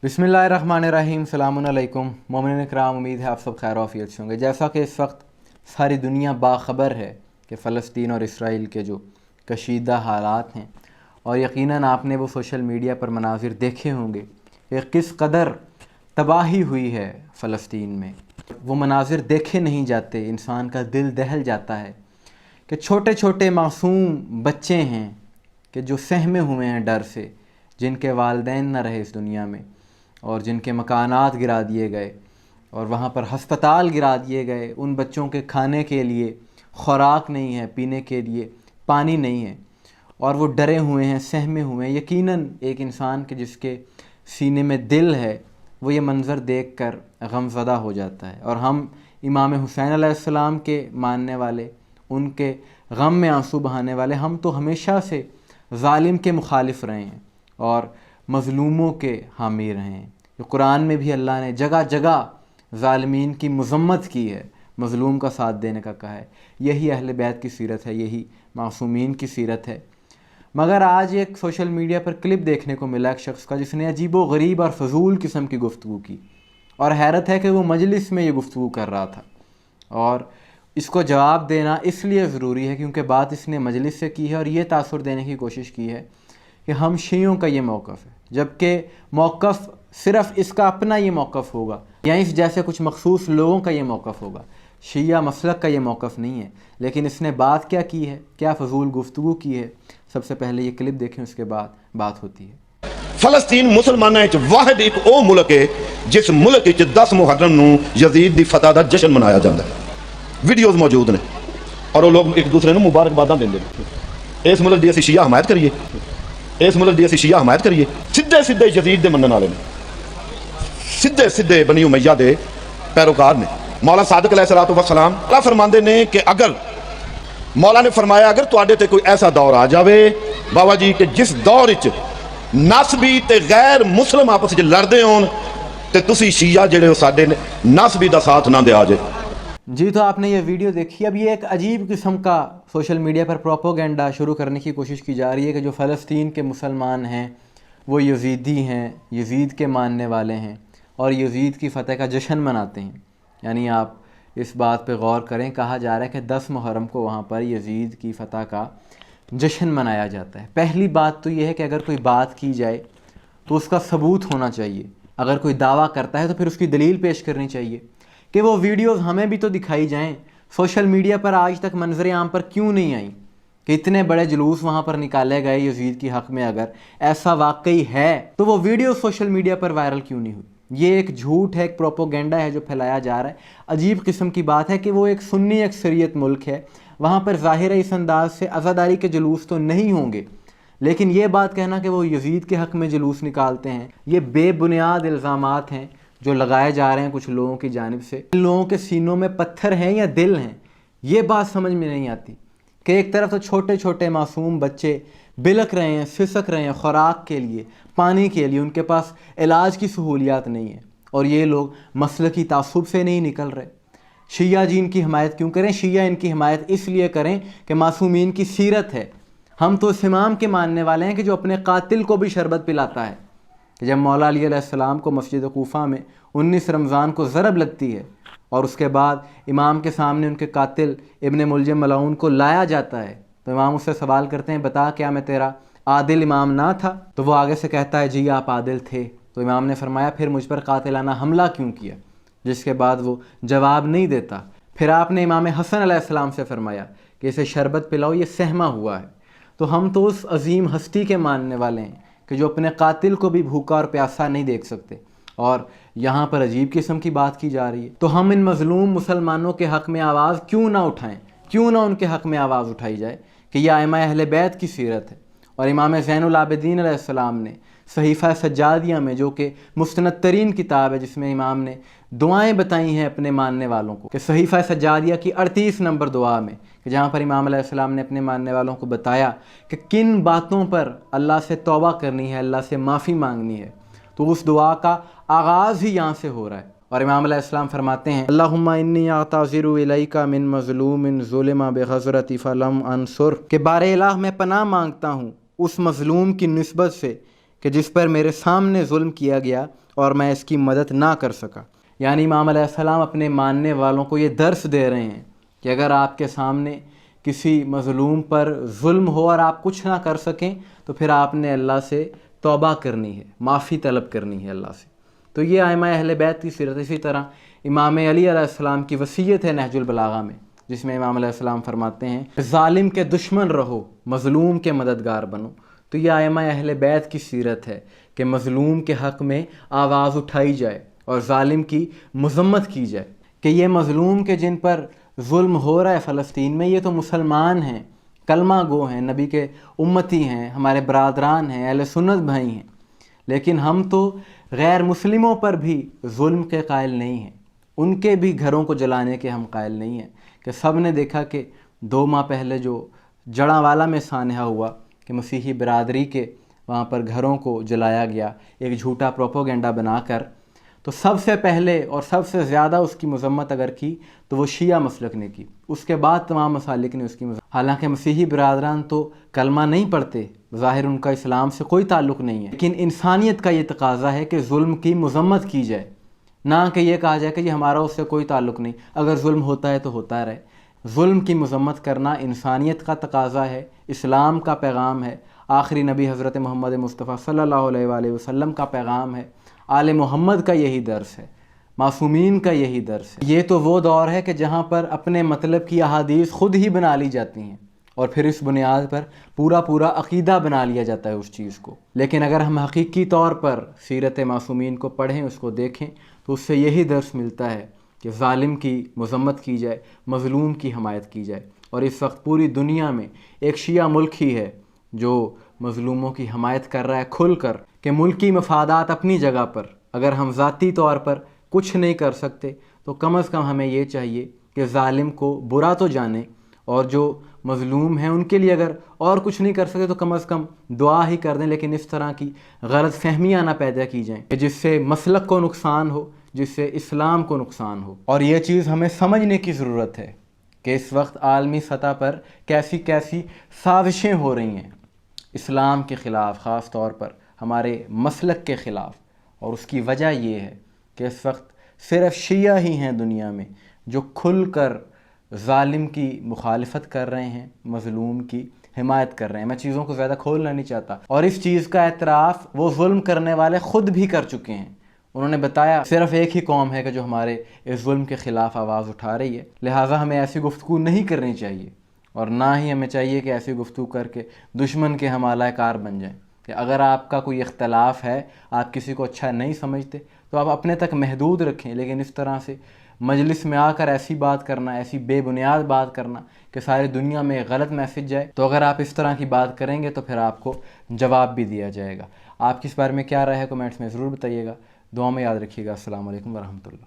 बिस्मिल्लाहिर्रहमानिर्रहीम। सलामुन अलैकुम मोमिन इकराम, उम्मीद है आप सब खैर आफियत से होंगे। जैसा कि इस वक्त सारी दुनिया बाखबर है कि फ़लस्तीन और इसराइल के जो कशीदा हालात हैं, और यकीनन आपने वो सोशल मीडिया पर मनाजिर देखे होंगे कि किस कदर तबाही हुई है फ़लस्तीन में। वो मनाजिर देखे नहीं जाते, इंसान का दिल दहल जाता है कि छोटे छोटे मासूम बच्चे हैं कि जो सहमे हुए हैं डर से, जिनके वालिदैन न रहे इस दुनिया में और जिनके मकानात गिरा दिए गए और वहाँ पर हस्पताल गिरा दिए गए। उन बच्चों के खाने के लिए खुराक नहीं है, पीने के लिए पानी नहीं है, और वो डरे हुए हैं, सहमे हुए हैं। यकीनन एक इंसान के जिसके सीने में दिल है वो ये मंज़र देखकर गमज़दा हो जाता है। और हम इमाम हुसैन अलैहिस्सलाम के मानने वाले, उनके गम में आंसू बहाने वाले, हम तो हमेशा से ज़ालिम के मुखालिफ रहे हैं और मज़लूमों के हामी रहे हैं। कुरान में भी अल्लाह ने जगह जगह ज़ालिमीन की मज़म्मत की है, मज़लूम का साथ देने का कहा है। यही अहले बैत की सीरत है, यही मासूमीन की सीरत है। मगर आज एक सोशल मीडिया पर क्लिप देखने को मिला एक शख्स का, जिसने अजीबो गरीब और फजूल किस्म की गुफ्तगू की, और हैरत है कि वो मजलिस में ये गुफ्तगू कर रहा था। और इसको जवाब देना इसलिए ज़रूरी है क्योंकि बात इसने मजलिस से की है और ये तासुर देने की कोशिश की है कि हम शियों का ये मौक़िफ़ है, जबकि मौक़िफ़ सिर्फ़ इसका अपना ये मौक़िफ़ होगा या इस जैसे कुछ मखसूस लोगों का ये मौक़िफ़ होगा। शिया मसलक का ये मौक़िफ़ नहीं है। लेकिन इसने बात क्या की है, क्या फजूल गुफ्तगू की है, सबसे पहले ये क्लिप देखें, उसके बाद बात होती है। फलस्तीन मुसलमानों च वाहिद एक ओ मुल्क है जिस मुल्क च 10 मुहर्रम नूं यजीद दी फतह दा जश्न मनाया जाता है। वीडियोज़ मौजूद ने और वो लोग एक दूसरे नूं मुबारकबादां देंदे ने। इस मुल्क दी असीं शिया हमायत करिए, इस मुल्क दी असीं शिया हमायत करिए। सीधे सीधे यजीद दे मनण वाले ने, सीधे सीधे बनी उमैया दे पैरोकार ने। मौला सादिक अलैहिस्सलातु वस्सलाम अल्लाह फरमांदे ने कि अगर मौला ने फरमाया अगर तुहाडे ते कोई ऐसा दौर आ जावे बाबा जी कि जिस दौर च नसबी ते गैर मुस्लिम आपस च लड़दे होण ते तुसी शिया जिहड़े हो साडे नसबी दा साथ ना दिया जे। जी, तो आपने ये वीडियो देखी। अब ये एक अजीब किस्म का सोशल मीडिया पर प्रोपोगेंडा शुरू करने की कोशिश की जा रही है कि जो फ़लस्तीन के मुसलमान हैं वो यजीदी हैं, यजीद के मानने वाले हैं और यजीद की फ़तह का जश्न मनाते हैं। यानी आप इस बात पे गौर करें, कहा जा रहा है कि 10 मुहर्रम को वहाँ पर यजीद की फ़तह का जश्न मनाया जाता है। पहली बात तो ये है कि अगर कोई बात की जाए तो उसका सबूत होना चाहिए। अगर कोई दावा करता है तो फिर उसकी दलील पेश करनी चाहिए कि वो वीडियोज़ हमें भी तो दिखाई जाएं। सोशल मीडिया पर आज तक मंजर आम पर क्यों नहीं आई कि इतने बड़े जुलूस वहाँ पर निकाले गए यजीद की हक़ में? अगर ऐसा वाकई है तो वो वीडियो सोशल मीडिया पर वायरल क्यों नहीं हुई? ये एक झूठ है, एक प्रोपोगेंडा है जो फैलाया जा रहा है। अजीब किस्म की बात है कि वो एक सुन्नी अक्सरियत मुल्क है, वहाँ पर ज़ाहिर है इस अंदाज से अज़ादारी के जुलूस तो नहीं होंगे, लेकिन ये बात कहना कि वो यजीद के हक़ में जुलूस निकालते हैं, ये बेबुनियाद इल्ज़ामात हैं जो लगाए जा रहे हैं कुछ लोगों की जानिब से। इन लोगों के सीनों में पत्थर हैं या दिल हैं, ये बात समझ में नहीं आती कि एक तरफ तो छोटे छोटे मासूम बच्चे बिलक रहे हैं, सिसक रहे हैं खुराक के लिए, पानी के लिए, उनके पास इलाज की सहूलियात नहीं है, और ये लोग मसलकी तासुब से नहीं निकल रहे। शिया जी इनकी हिमायत क्यों करें? शिया इनकी हिमायत इसलिए करें कि मासूमीन की सीरत है। हम तो इस इमाम के मानने वाले हैं कि जो अपने कातिल को भी शरबत पिलाता है। जब मौला अली अलैहिस्सलाम को मस्जिद कूफा में 19 रमज़ान को ज़रब लगती है और उसके बाद इमाम के सामने उनके कातिल इब्न मुलजिम मलऊन को लाया जाता है, तो इमाम उससे सवाल करते हैं, बता क्या मैं तेरा आदिल इमाम ना था? तो वो आगे से कहता है, जी आप आदिल थे। तो इमाम ने फरमाया, फिर मुझ पर कातिलाना हमला क्यों किया? जिसके बाद वो जवाब नहीं देता। फिर आपने इमाम हसन अलैहिस्सलाम से फरमाया कि इसे शरबत पिलाओ, ये सहमा हुआ है। तो हम तो उस अजीम हस्ती के मानने वाले हैं कि जो अपने कातिल को भी भूखा और प्यासा नहीं देख सकते, और यहाँ पर अजीब किस्म की बात की जा रही है। तो हम इन मज़लूम मुसलमानों के हक़ में आवाज़ क्यों ना उठाएं? क्यों ना उनके हक़ में आवाज़ उठाई जाए कि यह आइमा अहले बैत की सीरत है। और इमाम ज़ैनुल आबिदीन अलैहिस्सलाम ने सहीफ़ा सज्जादिया में, जो कि मुस्तनद तरीन किताब है, जिसमें इमाम ने दुआएं बताई हैं अपने मानने वालों को, कि सहीफ़ा सज्जादिया की 38 नंबर दुआ में, कि जहाँ पर इमाम अलैहिस्सलाम ने अपने मानने वालों को बताया कि किन बातों पर अल्लाह से तौबा करनी है, अल्लाह से माफ़ी मांगनी है, तो उस दुआ का आगाज़ ही यहाँ से हो रहा है। और इमाम अलैहिस्सलाम फरमाते हैं, अल्लाहुम्मा इन्नी अताज़िरु इलैका मिन मज़लूमिन ज़ुलिमा बिग़ज़रति फ़लम अनसुर, के बारे इलाह मैं पनाह मांगता हूँ उस मज़लूम की निस्बत से کہ جس پر میرے سامنے ظلم کیا گیا اور میں اس کی مدد نہ کر سکا۔ یعنی امام علیہ السلام اپنے ماننے والوں کو یہ درس دے رہے ہیں کہ اگر آپ کے سامنے کسی مظلوم پر ظلم ہو اور آپ کچھ نہ کر سکیں تو پھر آپ نے اللہ سے توبہ کرنی ہے، معافی طلب کرنی ہے اللہ سے۔ تو یہ ائمہ اہل بیت کی سیرت۔ اسی طرح امام علی علیہ السلام کی وصیت ہے نہج البلاغہ میں، جس میں امام علیہ السلام فرماتے ہیں ظالم کے دشمن رہو، مظلوم کے مددگار بنو۔ تو یہ ائمہ اہل بیت کی سیرت ہے کہ مظلوم کے حق میں آواز اٹھائی جائے اور ظالم کی مذمت کی جائے، کہ یہ مظلوم کے جن پر ظلم ہو رہا ہے فلسطین میں، یہ تو مسلمان ہیں، کلمہ گو ہیں، نبی کے امتی ہیں، ہمارے برادران ہیں، اہل سنت بھائی ہیں، لیکن ہم تو غیر مسلموں پر بھی ظلم کے قائل نہیں ہیں، ان کے بھی گھروں کو جلانے کے ہم قائل نہیں ہیں۔ کہ سب نے دیکھا کہ 2 ماہ پہلے جو جڑاں میں سانحہ ہوا کہ مسیحی برادری کے وہاں پر گھروں کو جلایا گیا ایک جھوٹا پروپوگنڈا بنا کر، تو سب سے پہلے اور سب سے زیادہ اس کی مذمت اگر کی تو وہ شیعہ مسلک نے کی، اس کے بعد تمام مسالک نے اس کی مذمت۔ حالانکہ مسیحی برادران تو کلمہ نہیں پڑھتے، ظاہر ان کا اسلام سے کوئی تعلق نہیں ہے، لیکن انسانیت کا یہ تقاضا ہے کہ ظلم کی مذمت کی جائے، نہ کہ یہ کہا جائے کہ یہ ہمارا اس سے کوئی تعلق نہیں، اگر ظلم ہوتا ہے تو ہوتا رہے۔ ظلم کی مذمت کرنا انسانیت کا تقاضا ہے، اسلام کا پیغام ہے، آخری نبی حضرت محمد مصطفیٰ صلی اللہ علیہ وآلہ وسلم کا پیغام ہے، آل محمد کا یہی درس ہے، معصومین کا یہی درس ہے۔ یہ تو وہ دور ہے کہ جہاں پر اپنے مطلب کی احادیث خود ہی بنا لی جاتی ہیں اور پھر اس بنیاد پر پورا عقیدہ بنا لیا جاتا ہے اس چیز کو۔ لیکن اگر ہم حقیقی طور پر سیرت معصومین کو پڑھیں، اس کو دیکھیں، تو اس سے یہی درس ملتا ہے کہ ظالم کی مذمت کی جائے، مظلوم کی حمایت کی جائے۔ اور اس وقت پوری دنیا میں ایک شیعہ ملک ہی ہے جو مظلوموں کی حمایت کر رہا ہے کھل کر، کہ ملکی مفادات اپنی جگہ پر، اگر ہم ذاتی طور پر کچھ نہیں کر سکتے تو کم از کم ہمیں یہ چاہیے کہ ظالم کو برا تو جانیں، اور جو مظلوم ہیں ان کے لیے اگر اور کچھ نہیں کر سکتے تو کم از کم دعا ہی کر دیں، لیکن اس طرح کی غلط فہمیاں نہ پیدا کی جائیں کہ جس سے مسلک کو نقصان ہو، جس سے اسلام کو نقصان ہو۔ اور یہ چیز ہمیں سمجھنے کی ضرورت ہے کہ اس وقت عالمی سطح پر کیسی سازشیں ہو رہی ہیں اسلام کے خلاف، خاص طور پر ہمارے مسلک کے خلاف، اور اس کی وجہ یہ ہے کہ اس وقت صرف شیعہ ہی ہیں دنیا میں جو کھل کر ظالم کی مخالفت کر رہے ہیں، مظلوم کی حمایت کر رہے ہیں۔ میں چیزوں کو زیادہ کھولنا نہیں چاہتا، اور اس چیز کا اعتراف وہ ظلم کرنے والے خود بھی کر چکے ہیں۔ انہوں نے بتایا صرف ایک ہی قوم ہے کہ جو ہمارے اس ظلم کے خلاف آواز اٹھا رہی ہے، لہٰذا ہمیں ایسی گفتگو نہیں کرنی چاہیے، اور نہ ہی ہمیں چاہیے کہ ایسی گفتگو کر کے دشمن کے ہم آلہ کار بن جائیں۔ کہ اگر آپ کا کوئی اختلاف ہے، آپ کسی کو اچھا نہیں سمجھتے، تو آپ اپنے تک محدود رکھیں، لیکن اس طرح سے مجلس میں آ کر ایسی بات کرنا، ایسی بے بنیاد بات کرنا کہ ساری دنیا میں غلط میسج جائے، تو اگر آپ اس طرح کی بات کریں گے تو پھر آپ کو جواب بھی دیا جائے گا۔ آپ کی اس بارے میں کیا رائے ہے، کمنٹس میں ضرور بتائیے گا۔ دعا میں یاد رکھیے گا۔ السلام علیکم ورحمۃ اللہ۔